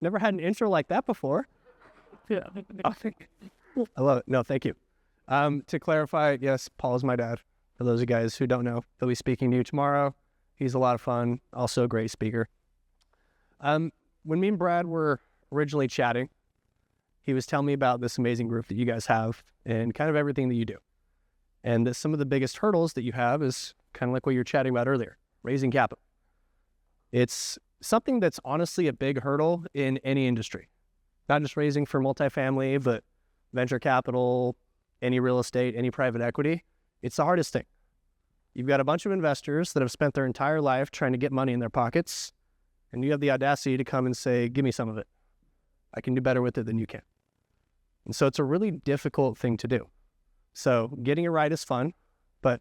Never had an intro like that before. Yeah. I love it. No, thank you. To clarify, yes, Paul is my dad. For those of you guys who don't know, he'll be speaking to you tomorrow. He's a lot of fun, also a great speaker. When me and Brad were originally chatting, he was telling me about this amazing group that you guys have and kind of everything that you do. And that some of the biggest hurdles that you have is kind of like what you were chatting about earlier, raising capital. It's something that's honestly a big hurdle in any industry, not just raising for multifamily, but venture capital, any real estate, any private equity. It's the hardest thing. You've got a bunch of investors that have spent their entire life trying to get money in their pockets, and you have the audacity to come and say, give me some of it. I can do better with it than you can. And so it's a really difficult thing to do. So getting it right is fun, but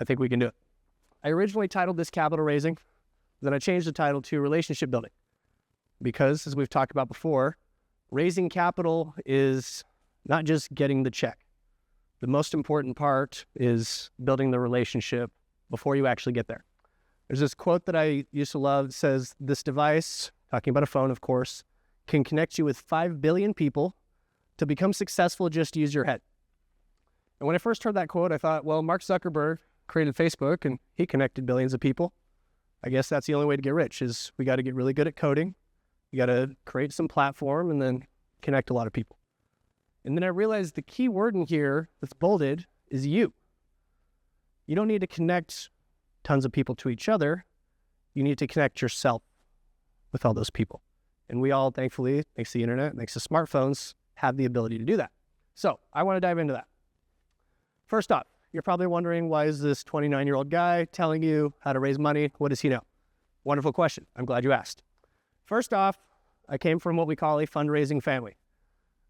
I think we can do it. I originally titled this capital raising, then I changed the title to relationship building, because as we've talked about before, raising capital is not just getting the check. The most important part is building the relationship before you actually get there. There's this quote that I used to love. It says, this device, talking about a phone, of course, can connect you with 5 billion people. To become successful, just use your head. And when I first heard that quote, I thought, well, Mark Zuckerberg created Facebook and he connected billions of people. I guess that's the only way to get rich is we got to get really good at coding. You got to create some platform and then connect a lot of people. And then I realized the key word in here that's bolded is you. You don't need to connect tons of people to each other. You need to connect yourself with all those people. And we all, thankfully, thanks to the internet, thanks to smartphones, have the ability to do that. So I want to dive into that. First off, you're probably wondering, why is this 29-year-old guy telling you how to raise money? What does he know? Wonderful question. I'm glad you asked. First off, I came from what we call a fundraising family.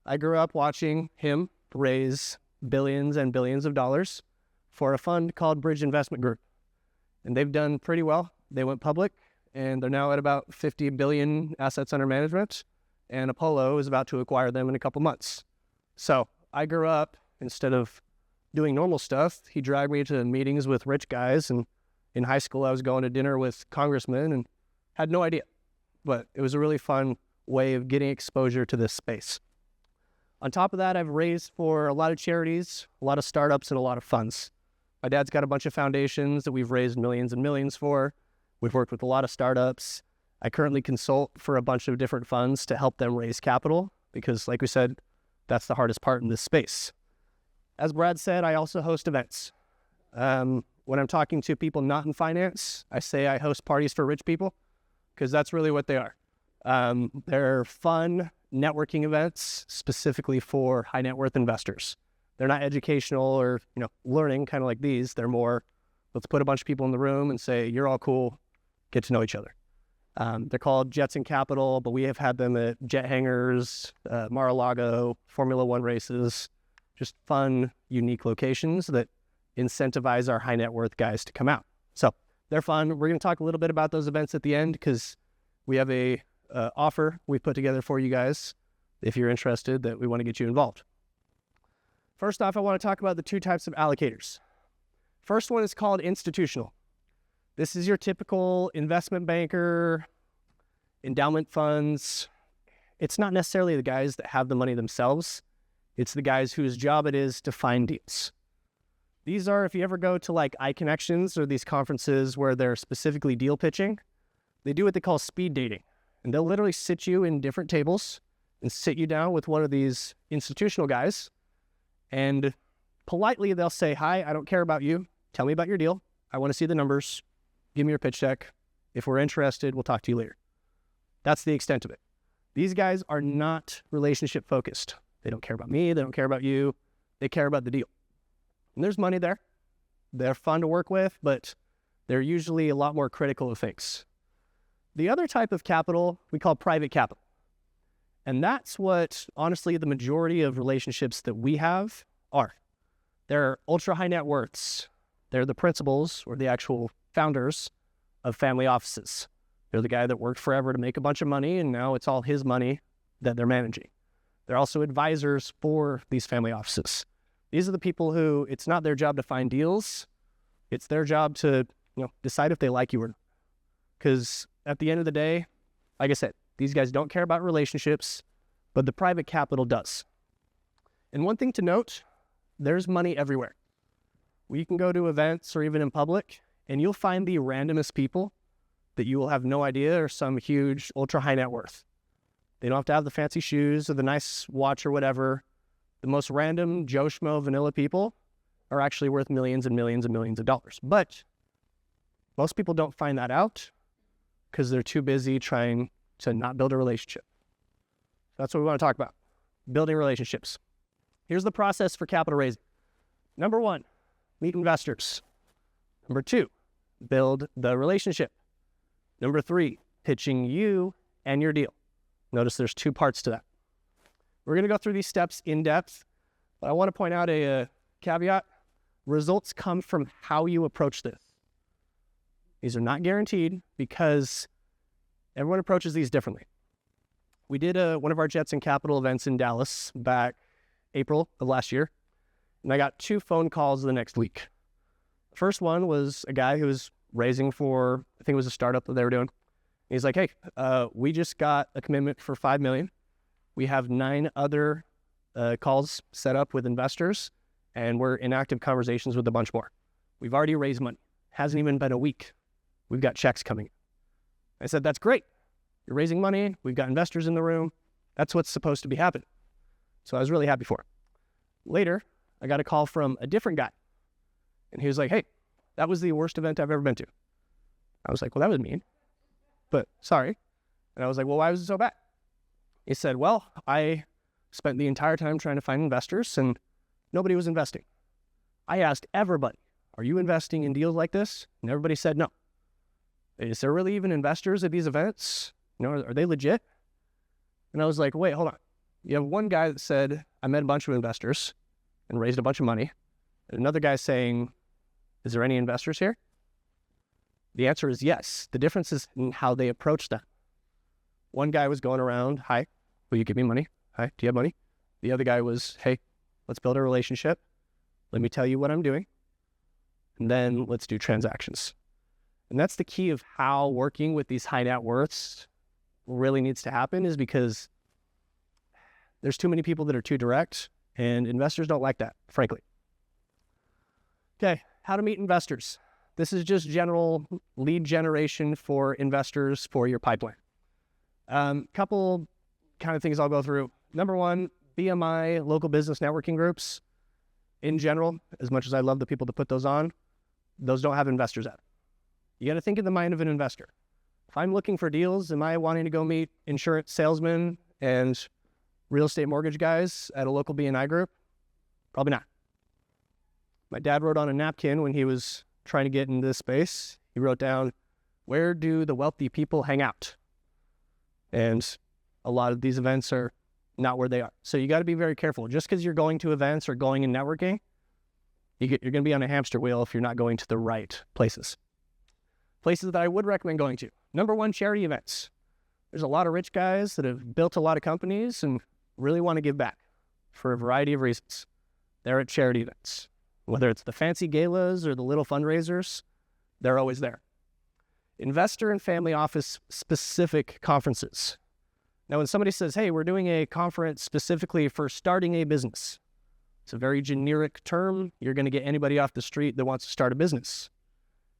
I grew up watching him raise billions and billions of dollars for a fund called Bridge Investment Group. And they've done pretty well. They went public, and they're now at about 50 billion assets under management, and Apollo is about to acquire them in a couple months. So I grew up, instead of doing normal stuff, he dragged me to meetings with rich guys, and in high school I was going to dinner with congressmen and had no idea. But it was a really fun way of getting exposure to this space. On top of that, I've raised for a lot of charities, a lot of startups, and a lot of funds. My dad's got a bunch of foundations that we've raised millions and millions for. We've worked with a lot of startups. I currently consult for a bunch of different funds to help them raise capital because, like we said, that's the hardest part in this space. As Brad said, I also host events. When I'm talking to people not in finance, I say I host parties for rich people because that's really what they are. They're fun networking events specifically for high net worth investors. They're not educational or, learning kind of like these. They're more, let's put a bunch of people in the room and say, you're all cool, get to know each other. They're called Jets and Capital, but we have had them at jet hangars, Mar-a-Lago, Formula One races, just fun, unique locations that incentivize our high net worth guys to come out. So they're fun. We're going to talk a little bit about those events at the end because we have a offer we put together for you guys if you're interested that we want to get you involved. First off, I want to talk about the two types of allocators. First one is called institutional. This is your typical investment banker, endowment funds. It's not necessarily the guys that have the money themselves. It's the guys whose job it is to find deals. These are, if you ever go to like iConnections or these conferences where they're specifically deal pitching, they do what they call speed dating. And they'll literally sit you in different tables and sit you down with one of these institutional guys. And politely, they'll say, hi, I don't care about you. Tell me about your deal. I want to see the numbers. Give me your pitch deck. If we're interested, we'll talk to you later. That's the extent of it. These guys are not relationship focused. They don't care about me. They don't care about you. They care about the deal. And there's money there. They're fun to work with, but they're usually a lot more critical of things. The other type of capital we call private capital. And that's what, honestly, the majority of relationships that we have are. They're ultra high net worths. They're the principals or the actual founders of family offices. They're the guy that worked forever to make a bunch of money, and now it's all his money that they're managing. They're also advisors for these family offices. These are the people who, it's not their job to find deals. It's their job to decide if they like you or not. Because at the end of the day, like I said, These guys don't care about relationships, but the private capital does. And one thing to note, there's money everywhere. We can go to events or even in public, and you'll find the randomest people that you will have no idea are some huge ultra high net worth. They don't have to have the fancy shoes or the nice watch or whatever. The most random Joe Schmo vanilla people are actually worth millions and millions and millions of dollars. But most people don't find that out because they're too busy trying to not build a relationship. That's what we want to talk about, building relationships. Here's the process for capital raising. Number 1, meet investors. Number 2, build the relationship. Number 3, pitching you and your deal. Notice there's 2 parts to that. We're going to go through these steps in depth, but I want to point out a caveat. Results come from how you approach this. These are not guaranteed because everyone approaches these differently. We did one of our Jets and Capital events in Dallas back April of last year, and I got 2 phone calls the next week. The first one was a guy who was raising for, I think it was a startup that they were doing. He's like, hey, we just got a commitment for $5 million. We have 9 other calls set up with investors, and we're in active conversations with a bunch more. We've already raised money. Hasn't even been a week. We've got checks coming. I said, that's great. You're raising money. We've got investors in the room. That's what's supposed to be happening. So I was really happy for it. Later, I got a call from a different guy. And he was like, hey, that was the worst event I've ever been to. I was like, well, that was mean, but sorry. And I was like, well, why was it so bad? He said, well, I spent the entire time trying to find investors and nobody was investing. I asked everybody, are you investing in deals like this? And everybody said no. Is there really even investors at these events? You know, are they legit? And I was like, wait, hold on. You have one guy that said, I met a bunch of investors and raised a bunch of money. And another guy saying, is there any investors here? The answer is yes. The difference is in how they approach that. One guy was going around, hi, will you give me money? Hi, do you have money? The other guy was, hey, let's build a relationship. Let me tell you what I'm doing. And then let's do transactions. And that's the key of how working with these high net worths really needs to happen, is because there's too many people that are too direct, and investors don't like that, frankly. Okay, how to meet investors. This is just general lead generation for investors for your pipeline. Couple kind of things I'll go through. Number 1, BMI, local business networking groups. In general, as much as I love the people to put those on, those don't have investors at. You got to think in the mind of an investor. If I'm looking for deals, am I wanting to go meet insurance salesmen and real estate mortgage guys at a local BNI group? Probably not. My dad wrote on a napkin when he was trying to get into this space. He wrote down, where do the wealthy people hang out? And a lot of these events are not where they are. So you got to be very careful. Just because you're going to events or going and networking, you're going to be on a hamster wheel if you're not going to the right places. Places that I would recommend going to. Number 1, charity events. There's a lot of rich guys that have built a lot of companies and really want to give back for a variety of reasons. They're at charity events. Whether it's the fancy galas or the little fundraisers, they're always there. Investor and family office specific conferences. Now, when somebody says, hey, we're doing a conference specifically for starting a business, it's a very generic term. You're going to get anybody off the street that wants to start a business.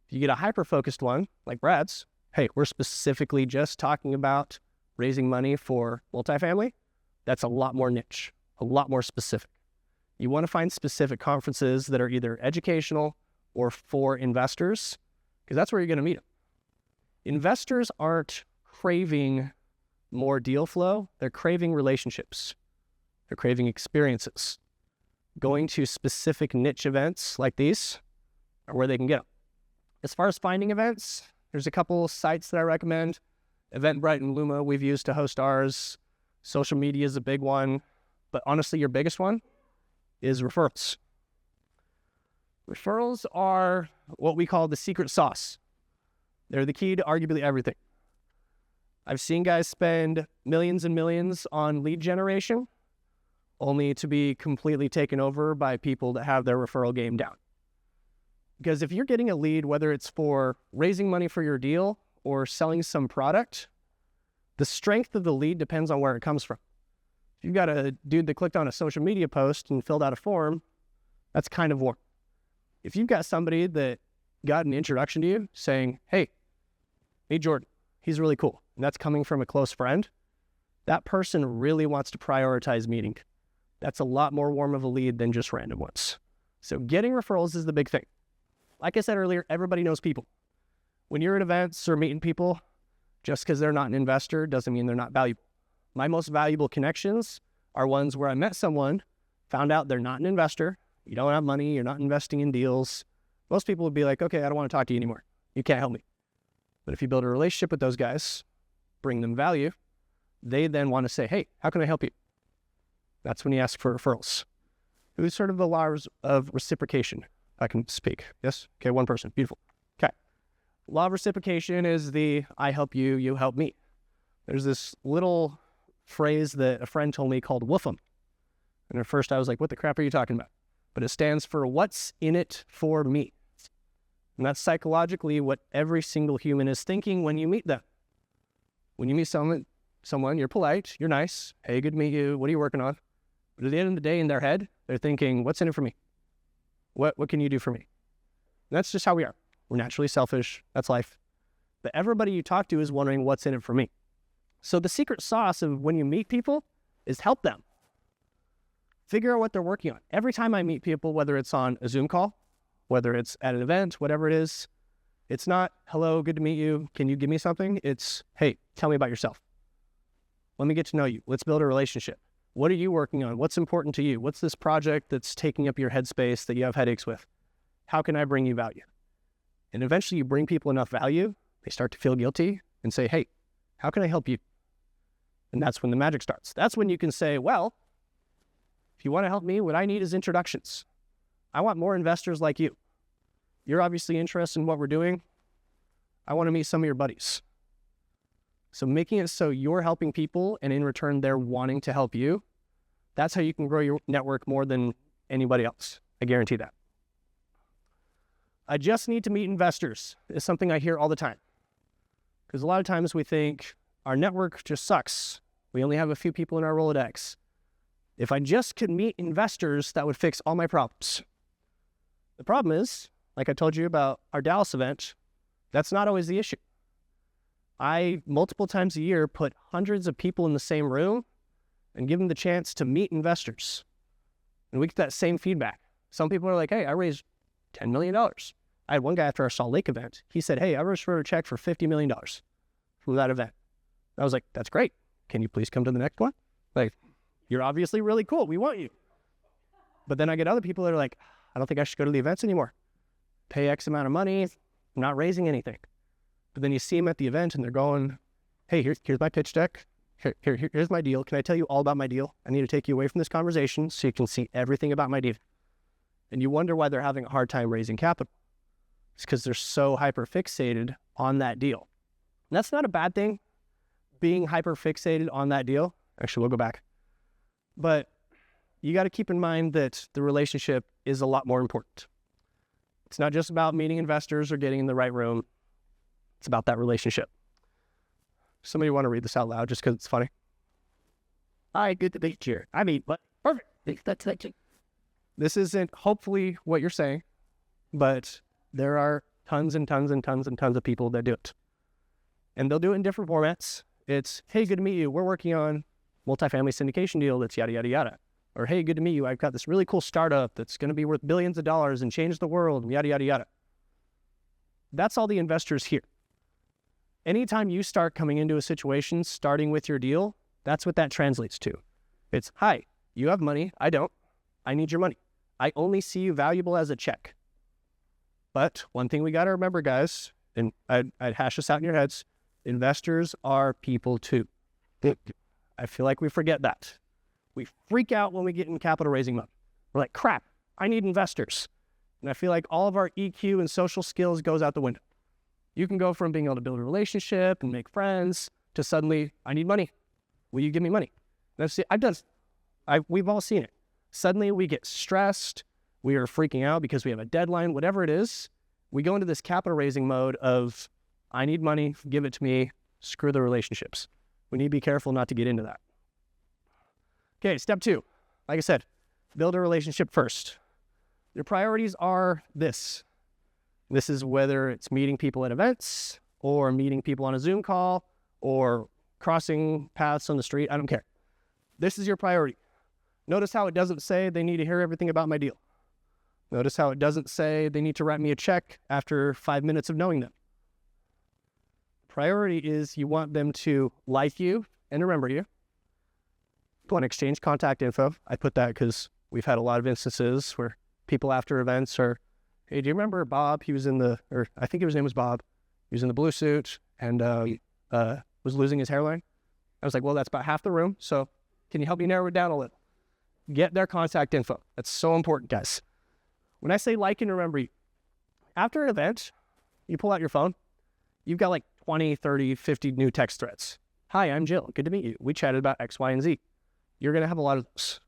If you get a hyper-focused one, like Brad's, hey, we're specifically just talking about raising money for multifamily, that's a lot more niche, a lot more specific. You want to find specific conferences that are either educational or for investors, because that's where you're going to meet them. Investors aren't craving more deal flow. They're craving relationships. They're craving experiences. Going to specific niche events like these are where they can get them. As far as finding events, there's a couple sites that I recommend. Eventbrite and Luma we've used to host ours. Social media is a big one. But honestly, your biggest one is referrals. Referrals are what we call the secret sauce. They're the key to arguably everything. I've seen guys spend millions and millions on lead generation only to be completely taken over by people that have their referral game down. Because if you're getting a lead, whether it's for raising money for your deal or selling some product, The strength of the lead depends on where it comes from. If you've got a dude that clicked on a social media post and filled out a form, that's kind of warm. If you've got somebody that got an introduction to you saying, hey, meet Jordan, he's really cool, and that's coming from a close friend, that person really wants to prioritize meeting. That's a lot more warm of a lead than just random ones. So getting referrals is the big thing. Like I said earlier, everybody knows people. When you're at events or meeting people, just because they're not an investor doesn't mean they're not valuable. My most valuable connections are ones where I met someone, found out they're not an investor, you don't have money, you're not investing in deals. Most people would be like, okay, I don't want to talk to you anymore. You can't help me. But if you build a relationship with those guys, bring them value, they then want to say, hey, how can I help you? That's when you ask for referrals. It was sort of the laws of reciprocation. I can speak. Yes? Okay, one person. Beautiful. Okay. Law of reciprocation is the I help you, you help me. There's this little phrase that a friend told me called WOOFM. And at first I was like, what the crap are you talking about? But it stands for what's in it for me. And that's psychologically what every single human is thinking when you meet them. When you meet someone, you're polite, you're nice. Hey, good to meet you. What are you working on? But at the end of the day, in their head, they're thinking, what's in it for me? What can you do for me? And that's just how we are. We're naturally selfish. That's life. But everybody you talk to is wondering what's in it for me. So the secret sauce of when you meet people is help them. Figure out what they're working on. Every time I meet people, whether it's on a Zoom call, whether it's at an event, whatever it is, it's not, hello, good to meet you. Can you give me something? It's, hey, tell me about yourself. Let me get to know you. Let's build a relationship. What are you working on? What's important to you? What's this project that's taking up your headspace that you have headaches with? How can I bring you value? And eventually you bring people enough value, they start to feel guilty and say, hey, how can I help you? And that's when the magic starts. That's when you can say, well, if you want to help me, what I need is introductions. I want more investors like you. You're obviously interested in what we're doing. I want to meet some of your buddies. So making it so you're helping people and in return they're wanting to help you, that's how you can grow your network more than anybody else. I guarantee that. I just need to meet investors is something I hear all the time. Because a lot of times we think our network just sucks. We only have a few people in our Rolodex. If I just could meet investors, that would fix all my problems. The problem is, like I told you about our Dallas event, that's not always the issue. I, multiple times a year, put hundreds of people in the same room and give them the chance to meet investors. And we get that same feedback. Some people are like, hey, I raised $10 million. I had one guy after our Salt Lake event. He said, hey, I wrote a check for $50 million from that event. I was like, that's great. Can you please come to the next one? Like, you're obviously really cool. We want you. But then I get other people that are like, I don't think I should go to the events anymore. Pay X amount of money. I'm not raising anything. But then you see them at the event and they're going, hey, here's my pitch deck. Here's my deal. Can I tell you all about my deal? I need to take you away from this conversation so you can see everything about my deal. And you wonder why they're having a hard time raising capital. It's because they're so hyper-fixated on that deal. And that's not a bad thing, being hyper-fixated on that deal. Actually, we'll go back. But you got to keep in mind that the relationship is a lot more important. It's not just about meeting investors or getting in the right room. It's about that relationship. Somebody want to read this out loud just because it's funny? Hi, good to meet you. I mean, but perfect. That's This isn't hopefully what you're saying, but there are tons and tons and tons and tons of people that do it. And they'll do it in different formats. It's, hey, good to meet you. We're working on multifamily syndication deal that's yada, yada, yada. Or, hey, good to meet you. I've got this really cool startup that's going to be worth billions of dollars and change the world, and yada, yada, yada. That's all the investors hear. Anytime you start coming into a situation, starting with your deal, that's what that translates to. It's, hi, you have money. I don't. I need your money. I only see you valuable as a check. But one thing we got to remember, guys, and I'd hash this out in your heads, investors are people too. I feel like we forget that. We freak out when we get in capital raising mode. We're like, crap, I need investors. And I feel like all of our EQ and social skills goes out the window. You can go from being able to build a relationship and make friends to suddenly, I need money. Will you give me money? That's it. We've all seen it. Suddenly we get stressed. We are freaking out because we have a deadline, whatever it is. We go into this capital raising mode of, I need money, give it to me, screw the relationships. We need to be careful not to get into that. Okay, step 2. Like I said, build a relationship first. Your priorities are this. This is whether it's meeting people at events or meeting people on a Zoom call or crossing paths on the street. I don't care. This is your priority. Notice how it doesn't say they need to hear everything about my deal. Notice how it doesn't say they need to write me a check after 5 minutes of knowing them. Priority is you want them to like you and remember you. You want to exchange contact info. I put that because we've had a lot of instances where people after events are, hey, do you remember Bob? He was in the, or I think his name was Bob. He was in the blue suit and was losing his hairline. I was like, well, that's about half the room. So can you help me narrow it down a little? Get their contact info. That's so important, guys. When I say like and remember you, after an event, you pull out your phone, you've got like 20, 30, 50 new text threads. Hi, I'm Jill. Good to meet you. We chatted about X, Y, and Z. You're going to have a lot of those.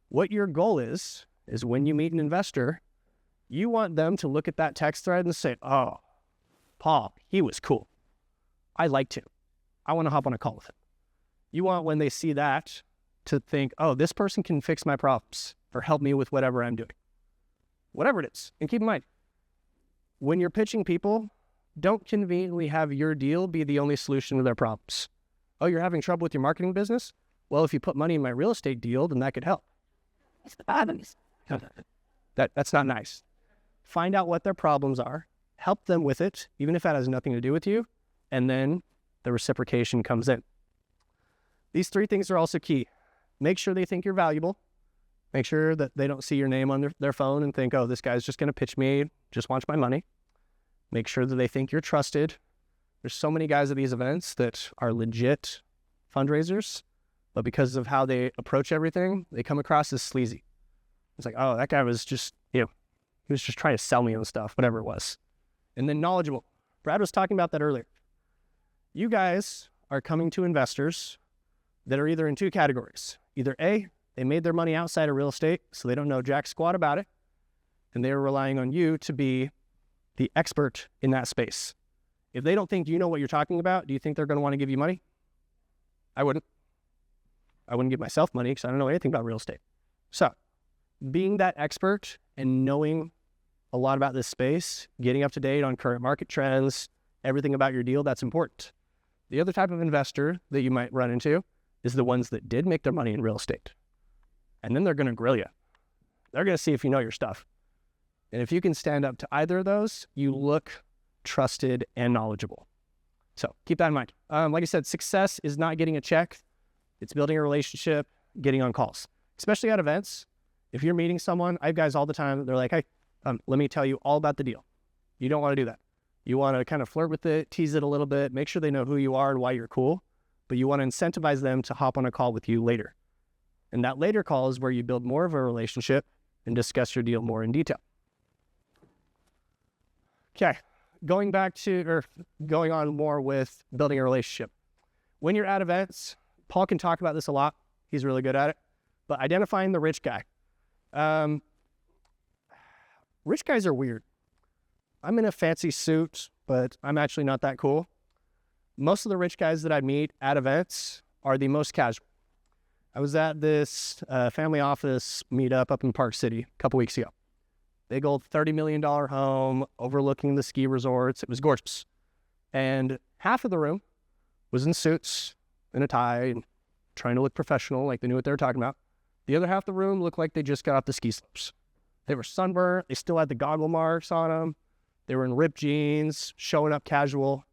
What your goal is when you meet an investor, you want them to look at that text thread and say, oh, Paul, he was cool. I liked him. I want to hop on a call with him. You want when they see that to think, oh, this person can fix my problems or help me with whatever I'm doing. Whatever it is. And keep in mind, when you're pitching people, don't conveniently have your deal be the only solution to their problems. Oh, you're having trouble with your marketing business? Well, if you put money in my real estate deal, then that could help. That's not nice. Find out what their problems are, help them with it, even if that has nothing to do with you, and then the reciprocation comes in. These 3 things are also key. Make sure they think you're valuable. Make sure that they don't see your name on their phone and think, oh, this guy's just going to pitch me, just wants my money. Make sure that they think you're trusted. There's so many guys at these events that are legit fundraisers, but because of how they approach everything, they come across as sleazy. It's like, oh, that guy was just, he was just trying to sell me on stuff, whatever it was. And then knowledgeable. Brad was talking about that earlier. You guys are coming to investors that are either in 2 categories. Either A, they made their money outside of real estate, so they don't know jack squat about it, and they're relying on you to be the expert in that space. If they don't think you know what you're talking about, do you think they're going to want to give you money? I wouldn't. I wouldn't give myself money because I don't know anything about real estate. So being that expert and knowing a lot about this space, getting up to date on current market trends, everything about your deal, that's important. The other type of investor that you might run into is the ones that did make their money in real estate. And then they're going to grill you. They're going to see if you know your stuff. And if you can stand up to either of those, you look trusted and knowledgeable. So keep that in mind. Like I said, success is not getting a check. It's building a relationship, getting on calls, especially at events. If you're meeting someone, I have guys all the time, they're like, hey, let me tell you all about the deal. You don't want to do that. You want to kind of flirt with it, tease it a little bit, make sure they know who you are and why you're cool, but you want to incentivize them to hop on a call with you later. And that later call is where you build more of a relationship and discuss your deal more in detail. Okay, going on more with building a relationship. When you're at events, Paul can talk about this a lot. He's really good at it. But identifying the rich guy. Rich guys are weird. I'm in a fancy suit, but I'm actually not that cool. Most of the rich guys that I meet at events are the most casual. I was at this family office meetup up in Park City a couple weeks ago. Big old $30 million home overlooking the ski resorts. It was gorgeous. And half of the room was in suits and a tie and trying to look professional, like they knew what they were talking about. The other half of the room looked like they just got off the ski slopes. They were sunburnt. They still had the goggle marks on them. They were in ripped jeans, showing up casual.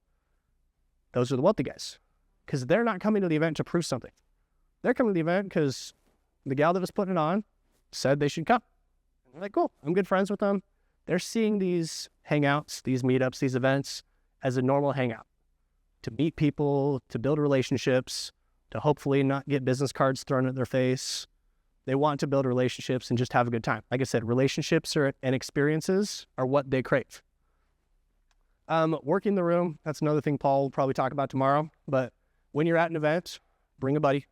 Those are the wealthy guys because they're not coming to the event to prove something. They're coming to the event because the gal that was putting it on said they should come. I'm like, cool, I'm good friends with them. They're seeing these hangouts, these meetups, these events as a normal hangout to meet people, to build relationships, to hopefully not get business cards thrown at their face. They want to build relationships and just have a good time. Like I said, relationships and experiences are what they crave. Working the room, that's another thing Paul will probably talk about tomorrow. But when you're at an event, bring a buddy.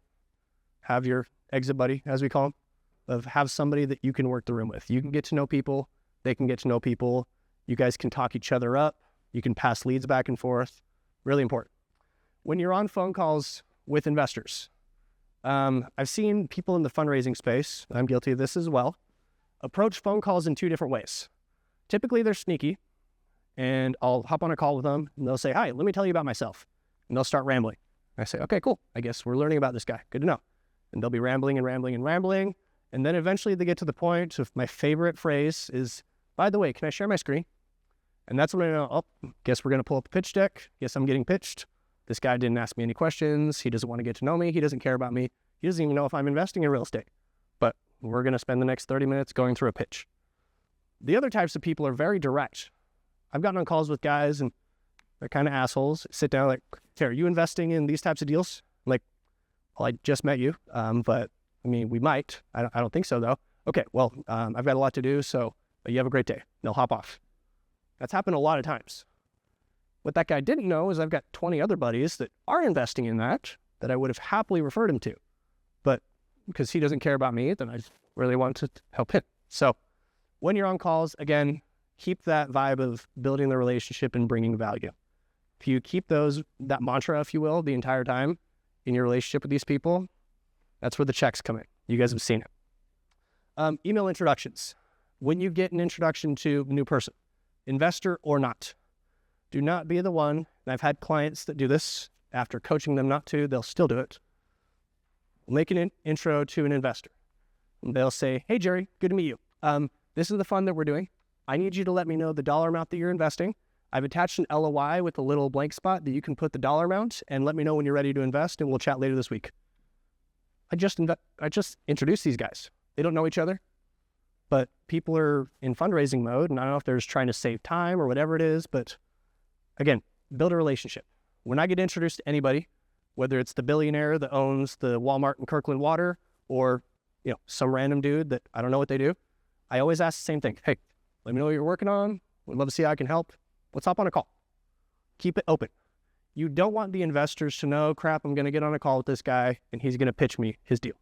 Have your exit buddy, as we call him. Have somebody that you can work the room with. You can get to know people. They can get to know people. You guys can talk each other up. You can pass leads back and forth. Really important. When you're on phone calls with investors. I've seen people in the fundraising space, I'm guilty of this as well, approach phone calls in two different ways. Typically, they're sneaky, and I'll hop on a call with them, and they'll say, hi, let me tell you about myself. And they'll start rambling. I say, okay, cool. I guess we're learning about this guy. Good to know. And they'll be rambling and rambling and rambling. And then eventually they get to the point of my favorite phrase is, by the way, can I share my screen? And that's when I know, oh, guess we're going to pull up the pitch deck. Guess I'm getting pitched. This guy didn't ask me any questions. He doesn't want to get to know me. He doesn't care about me. He doesn't even know if I'm investing in real estate. But we're going to spend the next 30 minutes going through a pitch. The other types of people are very direct. I've gotten on calls with guys and they're kind of assholes. Sit down like, hey, are you investing in these types of deals? I'm like, well, I just met you, but I mean, we might. I don't think so, though. Okay, well, I've got a lot to do, so you have a great day. And they'll hop off. That's happened a lot of times. What that guy didn't know is I've got 20 other buddies that are investing in that I would have happily referred him to. But because he doesn't care about me, then I just really want to help him. So when you're on calls, again, keep that vibe of building the relationship and bringing value. If you keep that mantra, if you will, the entire time in your relationship with these people, that's where the checks come in. You guys have seen it. Email introductions. When you get an introduction to a new person, investor or not, do not be the one, and I've had clients that do this, after coaching them not to, they'll still do it. Make an intro to an investor. And they'll say, hey, Jerry, good to meet you. This is the fund that we're doing. I need you to let me know the dollar amount that you're investing. I've attached an LOI with a little blank spot that you can put the dollar amount and let me know when you're ready to invest, and we'll chat later this week. I just introduced these guys. They don't know each other, but people are in fundraising mode, and I don't know if they're just trying to save time or whatever it is, but again, build a relationship. When I get introduced to anybody, whether it's the billionaire that owns the Walmart in Kirkland Water or some random dude that I don't know what they do, I always ask the same thing. Hey, let me know what you're working on. Would love to see how I can help. Let's hop on a call. Keep it open. You don't want the investors to know, crap, I'm going to get on a call with this guy and he's going to pitch me his deal.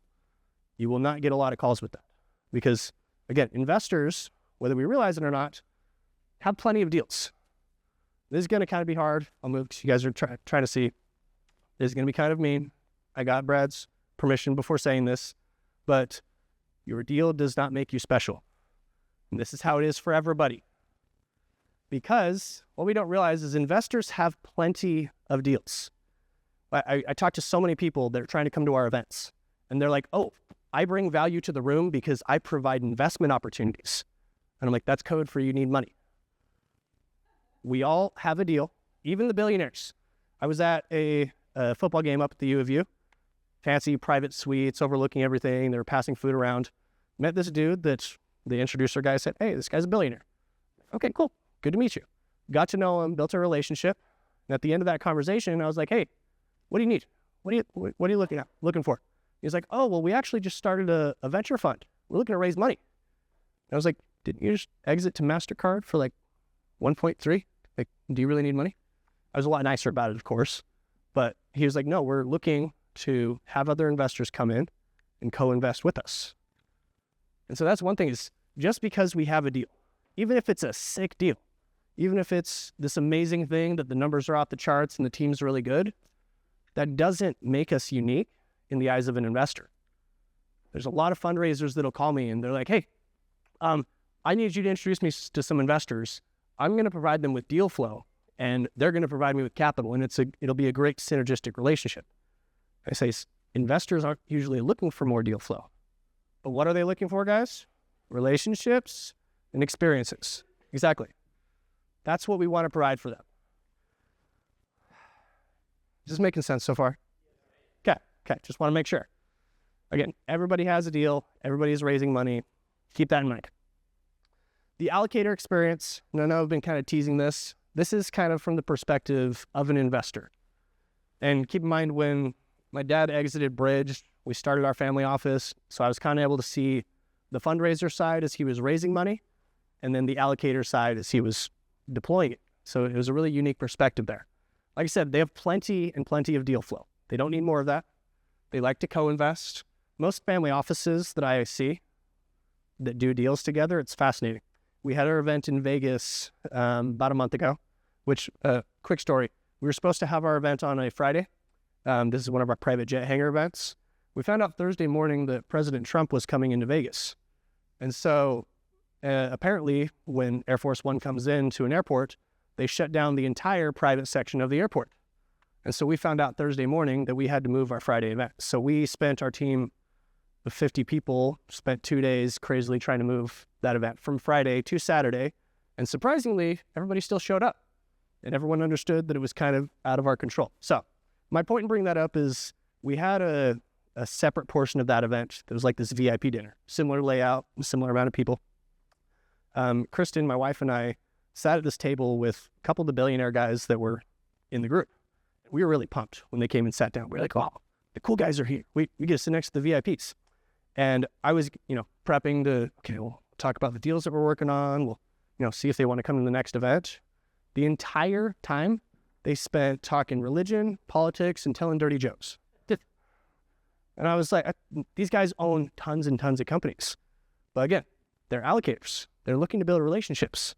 You will not get a lot of calls with that because, again, investors, whether we realize it or not, have plenty of deals. This is going to kind of be hard. I'll move because you guys are trying to see. This is going to be kind of mean. I got Brad's permission before saying this, but your deal does not make you special. And this is how it is for everybody. Because what we don't realize is investors have plenty of deals. I talk to so many people that are trying to come to our events, and they're like, oh, I bring value to the room because I provide investment opportunities. And I'm like, that's code for you need money. We all have a deal, even the billionaires. I was at a football game up at the U of U, fancy private suites overlooking everything. They were passing food around. Met this dude that the introducer guy said, hey, this guy's a billionaire. Okay, cool. Good to meet you. Got to know him, built a relationship. And at the end of that conversation, I was like, hey, what do you need? What are you looking for? He's like, oh, well, we actually just started a venture fund. We're looking to raise money. And I was like, didn't you just exit to MasterCard for like 1.3? Like, do you really need money? I was a lot nicer about it, of course. But he was like, no, we're looking to have other investors come in and co-invest with us. And so that's one thing is just because we have a deal, even if it's a sick deal, even if it's this amazing thing that the numbers are off the charts and the team's really good, that doesn't make us unique in the eyes of an investor. There's a lot of fundraisers that'll call me and they're like, hey, I need you to introduce me to some investors. I'm going to provide them with deal flow and they're going to provide me with capital, and it'll be a great synergistic relationship. I say investors aren't usually looking for more deal flow, but what are they looking for, guys? Relationships and experiences. Exactly. That's what we want to provide for them. Is this making sense so far? Okay. Just want to make sure. Again, everybody has a deal. Everybody's raising money. Keep that in mind. The allocator experience, and I know I've been kind of teasing this. This is kind of from the perspective of an investor. And keep in mind, when my dad exited Bridge, we started our family office. So I was kind of able to see the fundraiser side as he was raising money, and then the allocator side as he was deploying it. So it was a really unique perspective there. Like I said, they have plenty and plenty of deal flow. They don't need more of that. They like to co-invest. Most family offices that I see that do deals together, it's fascinating. We had our event in Vegas about a month ago, which, quick story, we were supposed to have our event on a Friday. This is one of our private jet hangar events. We found out Thursday morning that President Trump was coming into Vegas. And so apparently when Air Force One comes into an airport, they shut down the entire private section of the airport. And so we found out Thursday morning that we had to move our Friday event. So we spent, our team of 50 people, spent 2 days crazily trying to move that event from Friday to Saturday. And surprisingly, everybody still showed up. And everyone understood that it was kind of out of our control. So my point in bringing that up is we had a separate portion of that event that was like this VIP dinner, similar layout, similar amount of people. Kristen, my wife, and I sat at this table with a couple of the billionaire guys that were in the group. We were really pumped when they came and sat down. We were like, oh, the cool guys are here. We get to sit next to the VIPs. And I was, prepping to, we'll talk about the deals that we're working on. We'll, see if they want to come to the next event. The entire time they spent talking religion, politics, and telling dirty jokes. And I was like, these guys own tons and tons of companies. But again, they're allocators. They're looking to build relationships.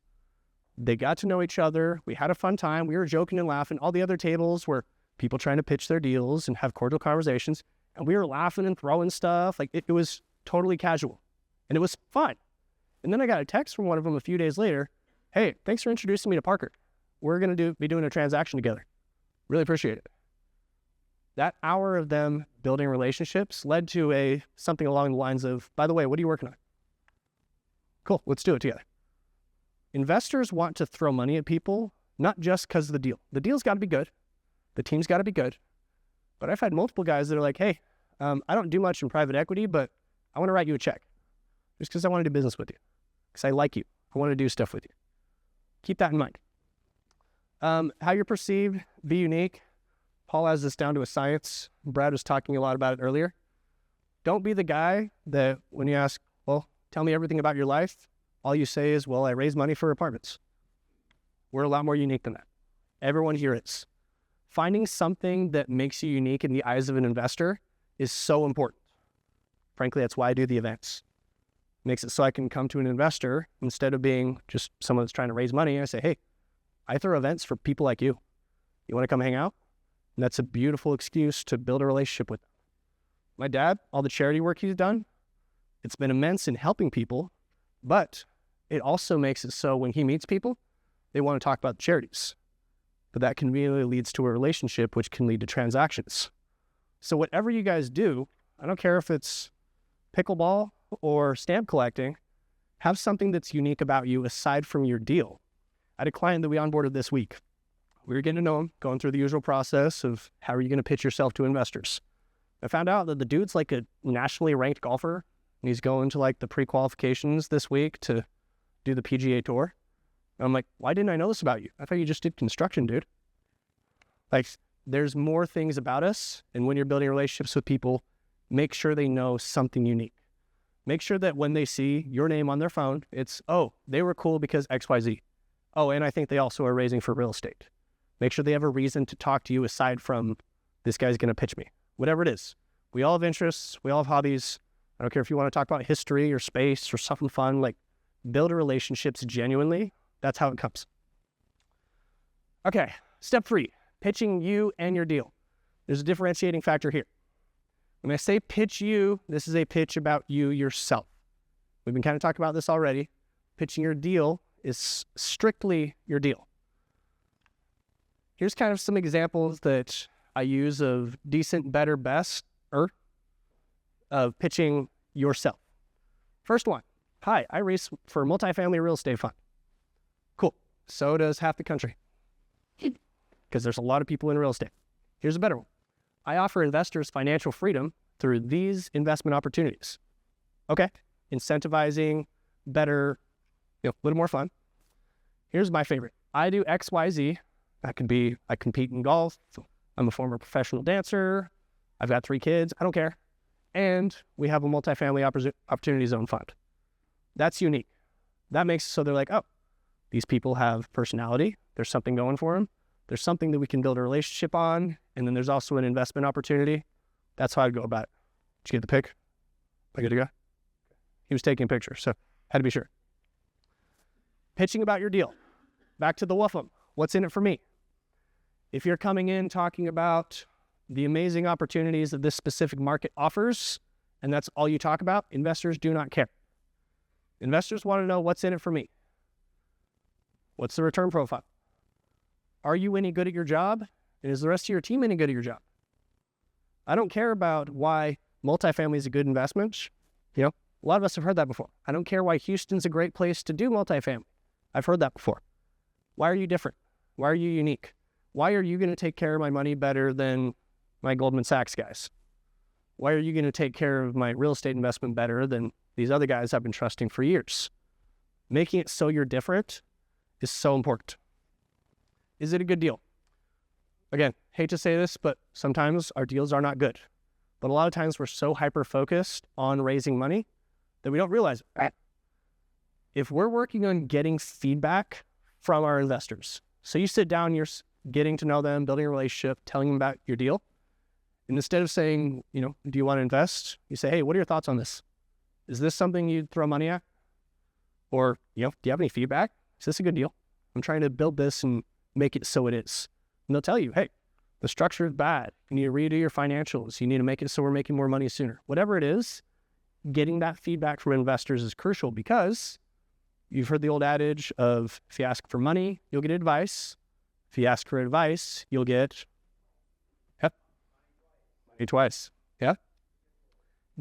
They got to know each other. We had a fun time. We were joking and laughing. All the other tables were people trying to pitch their deals and have cordial conversations. And we were laughing and throwing stuff. Like it was totally casual. And it was fun. And then I got a text from one of them a few days later. Hey, thanks for introducing me to Parker. We're going to be doing a transaction together. Really appreciate it. That hour of them building relationships led to something along the lines of, by the way, what are you working on? Cool, let's do it together. Investors want to throw money at people, not just because of the deal. The deal's got to be good. The team's got to be good. But I've had multiple guys that are like, hey, I don't do much in private equity, but I want to write you a check just because I want to do business with you, because I like you. I want to do stuff with you. Keep that in mind. How you're perceived, be unique. Paul has this down to a science. Brad was talking a lot about it earlier. Don't be the guy that when you ask, well, tell me everything about your life, all you say is, well, I raise money for apartments. We're a lot more unique than that. Everyone here is. Finding something that makes you unique in the eyes of an investor is so important. Frankly, that's why I do the events. Makes it so I can come to an investor instead of being just someone that's trying to raise money. I say, hey, I throw events for people like you. You want to come hang out? And that's a beautiful excuse to build a relationship with them. My dad, all the charity work he's done, it's been immense in helping people, but it also makes it so when he meets people, they want to talk about charities. But that conveniently leads to a relationship, which can lead to transactions. So whatever you guys do, I don't care if it's pickleball or stamp collecting, have something that's unique about you aside from your deal. I had a client that we onboarded this week. We were getting to know him, going through the usual process of how are you going to pitch yourself to investors. I found out that the dude's like a nationally ranked golfer, and he's going to like the pre-qualifications this week to do the PGA Tour. And I'm like, why didn't I know this about you? I thought you just did construction, dude. Like, there's more things about us, and when you're building relationships with people, make sure they know something unique. Make sure that when they see your name on their phone, it's, oh, they were cool because XYZ. Oh, and I think they also are raising for real estate. Make sure they have a reason to talk to you aside from this guy's going to pitch me. Whatever it is. We all have interests. We all have hobbies. I don't care if you want to talk about history or space or something fun. Like, build relationships genuinely. That's how it comes. Okay, step 3, pitching you and your deal. There's a differentiating factor here. When I say pitch you, this is a pitch about you yourself. We've been kind of talking about this already. Pitching your deal is strictly your deal. Here's kind of some examples that I use of decent, better, best, of pitching yourself. First one. Hi, I race for a multifamily real estate fund. Cool. So does half the country. Because there's a lot of people in real estate. Here's a better one. I offer investors financial freedom through these investment opportunities. Okay. Incentivizing, better, a little more fun. Here's my favorite. I do XYZ. That could be, I compete in golf. I'm a former professional dancer. I've got 3 kids. I don't care. And we have a multifamily opportunity zone fund. That's unique. That makes it so they're like, oh, these people have personality. There's something going for them. There's something that we can build a relationship on. And then there's also an investment opportunity. That's how I'd go about it. Did you get the pic? Am I good to go? He was taking a picture, so had to be sure. Pitching about your deal. Back to the WUFM. What's in it for me? If you're coming in talking about the amazing opportunities that this specific market offers, and that's all you talk about, investors do not care. Investors want to know what's in it for me. What's the return profile? Are you any good at your job? And is the rest of your team any good at your job? I don't care about why multifamily is a good investment. You know, a lot of us have heard that before. I don't care why Houston's a great place to do multifamily. I've heard that before. Why are you different? Why are you unique? Why are you going to take care of my money better than my Goldman Sachs guys? Why are you going to take care of my real estate investment better than these other guys I've been trusting for years? Making it so you're different is so important. Is it a good deal? Again, hate to say this, but sometimes our deals are not good. But a lot of times we're so hyper-focused on raising money that we don't realize it. If we're working on getting feedback from our investors, so you sit down, you're getting to know them, building a relationship, telling them about your deal, and instead of saying, you know, do you want to invest? You say, hey, what are your thoughts on this? Is this something you'd throw money at? Or, you know, do you have any feedback? Is this a good deal? I'm trying to build this and make it so it is. And they'll tell you, hey, the structure is bad. You need to redo your financials. You need to make it so we're making more money sooner. Whatever it is, getting that feedback from investors is crucial because you've heard the old adage of if you ask for money, you'll get advice. If you ask for advice, you'll get money twice. Yeah?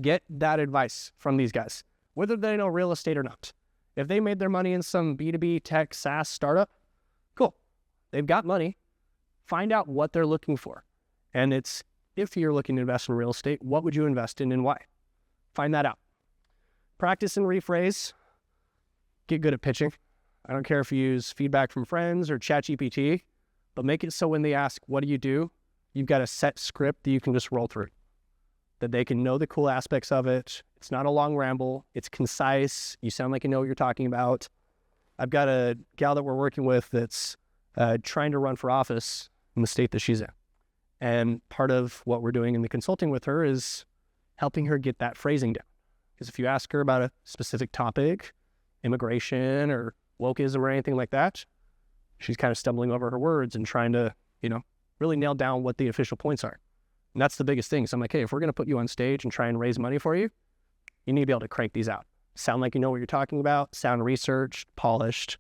Get that advice from these guys, whether they know real estate or not. If they made their money in some B2B tech SaaS startup, cool. They've got money. Find out what they're looking for. And it's, if you're looking to invest in real estate, what would you invest in and why? Find that out. Practice and rephrase. Get good at pitching. I don't care if you use feedback from friends or ChatGPT, but make it so when they ask, what do? You've got a set script that you can just roll through, that they can know the cool aspects of it. It's not a long ramble. It's concise. You sound like you know what you're talking about. I've got a gal that we're working with that's trying to run for office in the state that she's in. And part of what we're doing in the consulting with her is helping her get that phrasing down. Because if you ask her about a specific topic, immigration or wokeism or anything like that, she's kind of stumbling over her words and trying to, you know, really nail down what the official points are. And that's the biggest thing. So I'm like, hey, if we're going to put you on stage and try and raise money for you, you need to be able to crank these out. Sound like you know what you're talking about, sound researched, polished.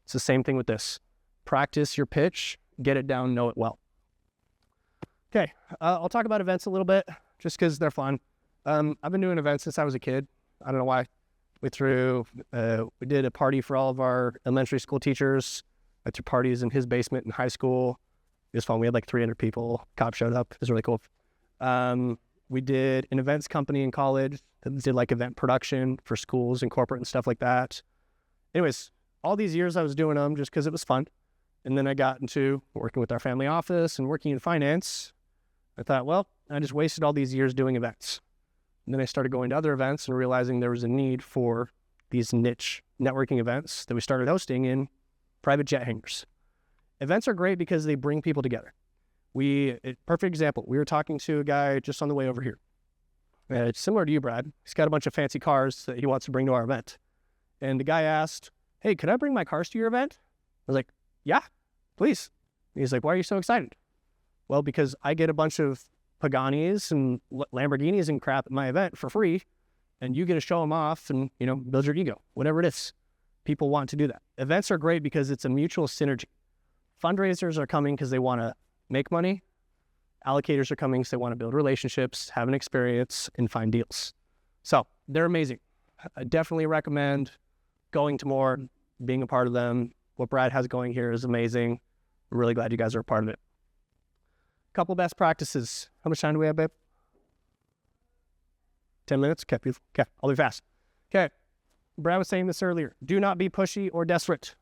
It's the same thing with this. Practice your pitch, get it down, know it well. Okay, I'll talk about events a little bit just because they're fun. I've been doing events since I was a kid. I don't know why. We did a party for all of our elementary school teachers. I threw parties in his basement in high school. It was fun. We had like 300 people. Cop showed up. It was really cool. We did an events company in college that did like event production for schools and corporate and stuff like that. Anyways, all these years I was doing them just because it was fun. And then I got into working with our family office and working in finance. I thought, well, I just wasted all these years doing events. And then I started going to other events and realizing there was a need for these niche networking events that we started hosting in private jet hangars. Events are great because they bring people together. Perfect example, we were talking to a guy just on the way over here. It's similar to you, Brad. He's got a bunch of fancy cars that he wants to bring to our event. And the guy asked, hey, could I bring my cars to your event? I was like, yeah, please. And he's like, why are you so excited? Well, because I get a bunch of Paganis and Lamborghinis and crap at my event for free, and you get to show them off and, you know, build your ego, whatever it is. People want to do that. Events are great because it's a mutual synergy. Fundraisers are coming because they want to make money. Allocators are coming because they want to build relationships, have an experience, and find deals. So they're amazing. I definitely recommend going to more, being a part of them. What Brad has going here is amazing. I'm really glad you guys are a part of it. Couple best practices. How much time do we have, babe? 10 minutes? Okay, beautiful. Okay, I'll be fast. Okay, Brad was saying this earlier. Do not be pushy or desperate.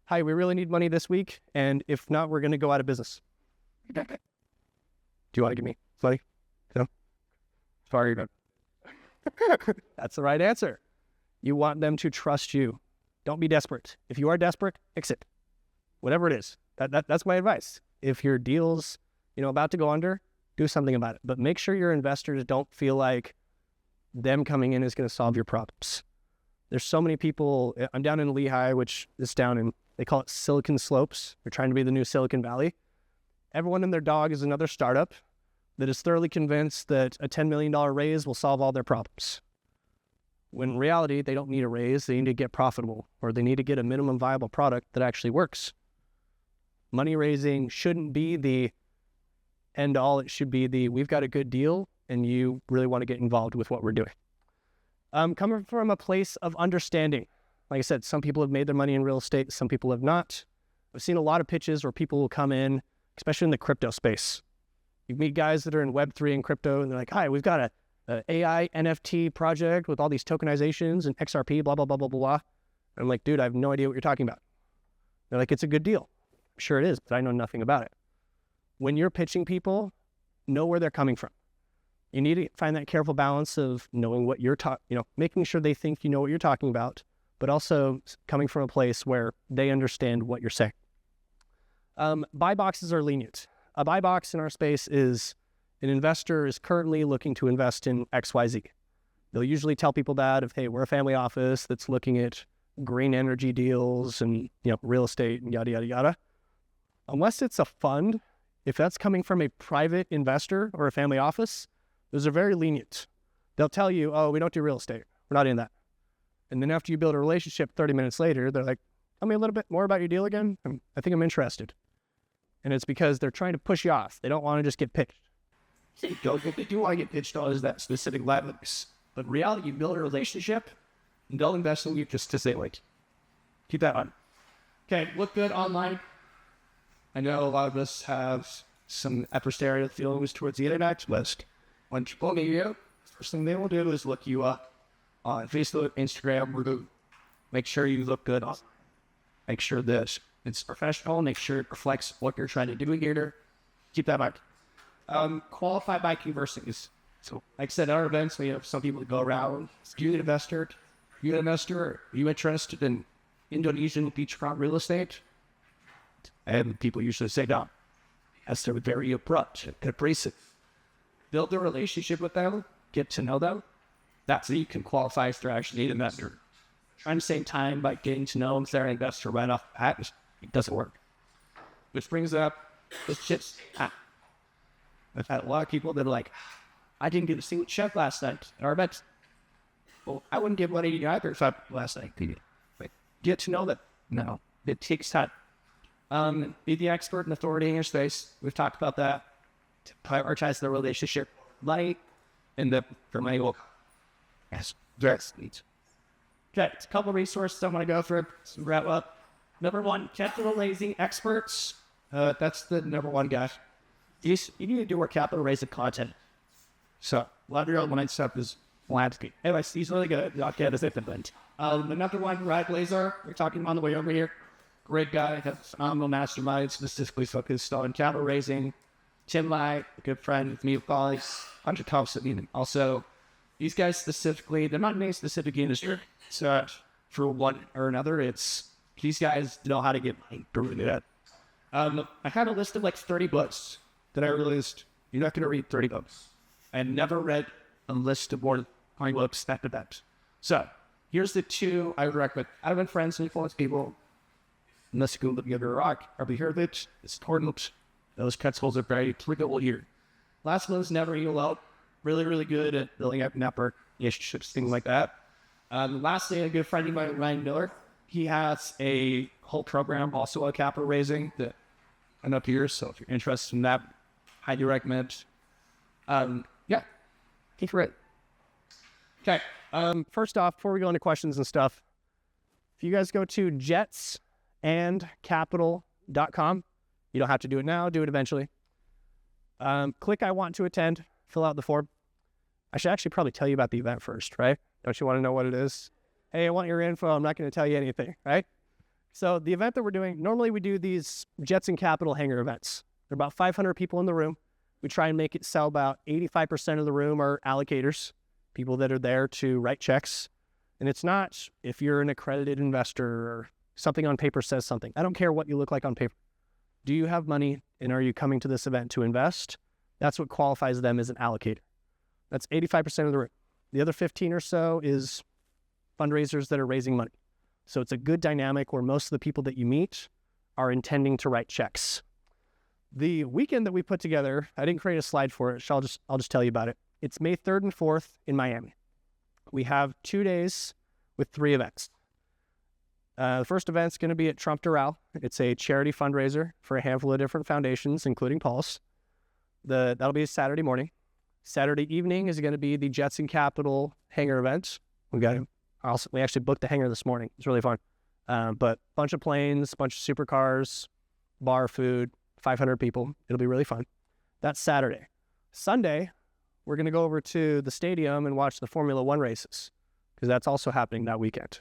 Hi, we really need money this week, and if not, we're going to go out of business. Do you want to give me money? No? Sorry. That's the right answer. You want them to trust you. Don't be desperate. If you are desperate, exit. Whatever it is. That's my advice. If your deal's, you know, about to go under, do something about it. But make sure your investors don't feel like them coming in is going to solve your problems. There's so many people. I'm down in Lehigh, which is down in, they call it Silicon Slopes. They're trying to be the new Silicon Valley. Everyone and their dog is another startup that is thoroughly convinced that a $10 million raise will solve all their problems. When in reality, they don't need a raise, they need to get profitable, or they need to get a minimum viable product that actually works. Money raising shouldn't be the end all. It should be the, we've got a good deal and you really want to get involved with what we're doing. Coming from a place of understanding. Like I said, some people have made their money in real estate, some people have not. I've seen a lot of pitches where people will come in, especially in the crypto space. You meet guys that are in Web3 and crypto, and they're like, hi, we've got a AI NFT project with all these tokenizations and XRP, blah, blah, blah, blah, blah. And I'm like, dude, I have no idea what you're talking about. They're like, it's a good deal. Sure it is, but I know nothing about it. When you're pitching people, know where they're coming from. You need to find that careful balance of knowing what you're making sure they think you know what you're talking about, but also coming from a place where they understand what you're saying. Buy boxes are lenient. A buy box in our space is an investor is currently looking to invest in XYZ. They'll usually tell people that if, hey, we're a family office that's looking at green energy deals and real estate and yada, yada, yada. Unless it's a fund, if that's coming from a private investor or a family office, those are very lenient. They'll tell you, oh, we don't do real estate. We're not in that. And then after you build a relationship 30 minutes later, they're like, tell me a little bit more about your deal again. I think I'm interested. And it's because they're trying to push you off. They don't want to just get pitched. What they do want to get pitched on is that specific leverage. But in reality, you build a relationship and they'll invest in you just to say, like, keep that on. Okay, look good online. I know a lot of us have some adversarial feelings towards the internet, but when people meet you, the first thing they will do is look you up on Facebook, Instagram, or make sure you look good. Make sure that it's professional. Make sure it reflects what you're trying to do here. Keep that in mind. Qualify by conversing. So, like I said, at our events, we have some people that go around. You an investor? Are you interested in Indonesian beachfront real estate? And people usually say no. As they're very abrupt and abrasive. Build a relationship with them, get to know them. That's how you can qualify if they're actually an investor. Trying to save time by getting to know them if they're an investor right off the bat, it doesn't work. Which brings up the chips. I've had a lot of people that are like, I didn't get a single check last night at our event. Well, I wouldn't give money to you either if I last night. But get to know them. No, it takes time. Be the expert and authority in your space. We've talked about that. To prioritize the relationship, money, and for money will yes, needs. Okay, it's a couple of resources I want to go through. So wrap up. Number one, capital raising experts. That's the number one guy. You need to do more capital raising content. So a lot of your online stuff is landscape. Anyways, he's really good. I'll get his event. The number one, Rad Blazer. We're talking on the way over here. Great guy, has a phenomenal mastermind, specifically focused on capital raising. Tim Lai, a good friend with me, colleagues, Hunter Thompson. Also, these guys specifically, they're not in any specific industry. So, for one or another, it's these guys know how to get money. I had a list of like 30 books that I realized you're not going to read 30 books. I never read a list of more than 20 books after that. So, here's the two I would recommend. I've been friends and influence people. Unless you go live together a rock, probably heard of it. It's important. Those principles are very applicable here. Last one is never heal out. Really, really good at building up network relationships, things like that. Lastly, a good friend of mine, Ryan Miller, he has a whole program also on capital raising that I'm up here. So if you're interested in that, highly recommend. Yeah, keep it. Okay. First off, before we go into questions and stuff, if you guys go to jetsandcapital.com, you don't have to do it now, do it eventually. Click I want to attend, fill out the form. I should actually probably tell you about the event first, right? Don't you want to know what it is? Hey, I want your info. I'm not going to tell you anything, right? So the event that we're doing, normally we do these Jets and Capital hangar events. There are about 500 people in the room. We try and make it sell about 85% of the room are allocators, people that are there to write checks. And it's not if you're an accredited investor or something on paper says something. I don't care what you look like on paper. Do you have money and are you coming to this event to invest? That's what qualifies them as an allocator. That's 85% of the room. The other 15 or so is fundraisers that are raising money. So it's a good dynamic where most of the people that you meet are intending to write checks. The weekend that we put together, I didn't create a slide for it, so I'll just tell you about it. It's May 3rd and 4th in Miami. We have 2 days with 3 events. The first event's going to be at Trump Doral. It's a charity fundraiser for a handful of different foundations, including Paul's. That'll be a Saturday morning. Saturday evening is going to be the Jetson Capital hangar event. We actually booked the hangar this morning. It's really fun. But bunch of planes, bunch of supercars, bar, food, 500 people. It'll be really fun. That's Saturday. Sunday, we're going to go over to the stadium and watch the Formula One races, because that's also happening that weekend.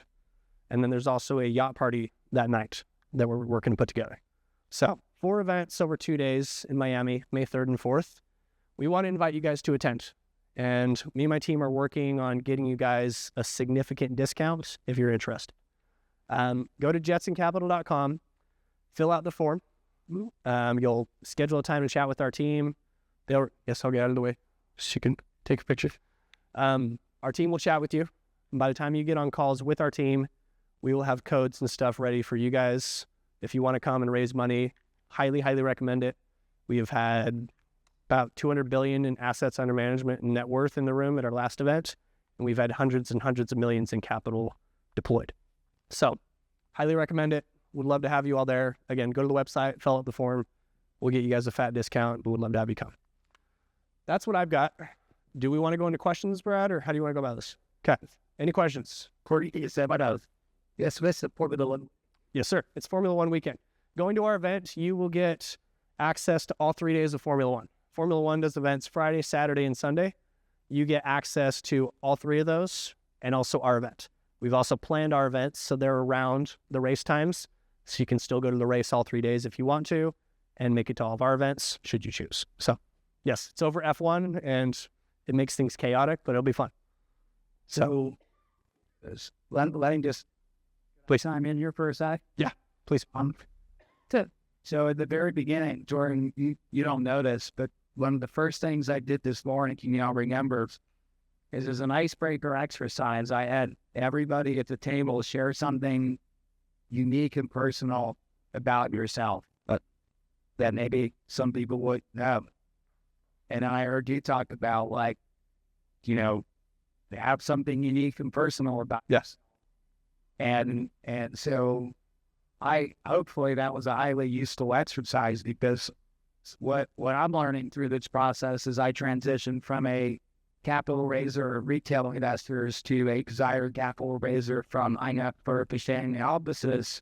And then there's also a yacht party that night that we're working to put together. So 4 events over 2 days in Miami, May 3rd and 4th. We want to invite you guys to attend. And me and my team are working on getting you guys a significant discount if you're interested. Go to jetsoncapital.com, fill out the form. You'll schedule a time to chat with our team. I'll get out of the way so you can take a picture. Our team will chat with you. And by the time you get on calls with our team, we will have codes and stuff ready for you guys. If you want to come and raise money, highly, highly recommend it. We have had about $200 billion in assets under management and net worth in the room at our last event. And we've had hundreds and hundreds of millions in capital deployed. So highly recommend it. Would love to have you all there. Again, go to the website, fill out the form. We'll get you guys a fat discount, but would love to have you come. That's what I've got. Do we want to go into questions, Brad, or how do you want to go about this? Okay. Any questions? Corey, you said about us. Yes, this is Formula One. Yes, sir. It's Formula One weekend. Going to our event, you will get access to all 3 days of Formula One. Formula One does events Friday, Saturday, and Sunday. You get access to all 3 of those and also our event. We've also planned our events so they're around the race times, so you can still go to the race all 3 days if you want to and make it to all of our events should you choose. So, yes, it's over F1 and it makes things chaotic, but it'll be fun. So, let me just please chime in here for a sec. Yeah, please. So at the very beginning, during, you don't notice, but one of the first things I did this morning, can you all remember, is as an icebreaker exercise, I had everybody at the table share something unique and personal about yourself, but that maybe some people would have. And I heard you talk about, like, have something unique and personal about. Yes. And so hopefully that was a highly useful exercise, because what I'm learning through this process is I transitioned from a capital raiser of retail investors to a desired capital raiser from INF for Pashang offices.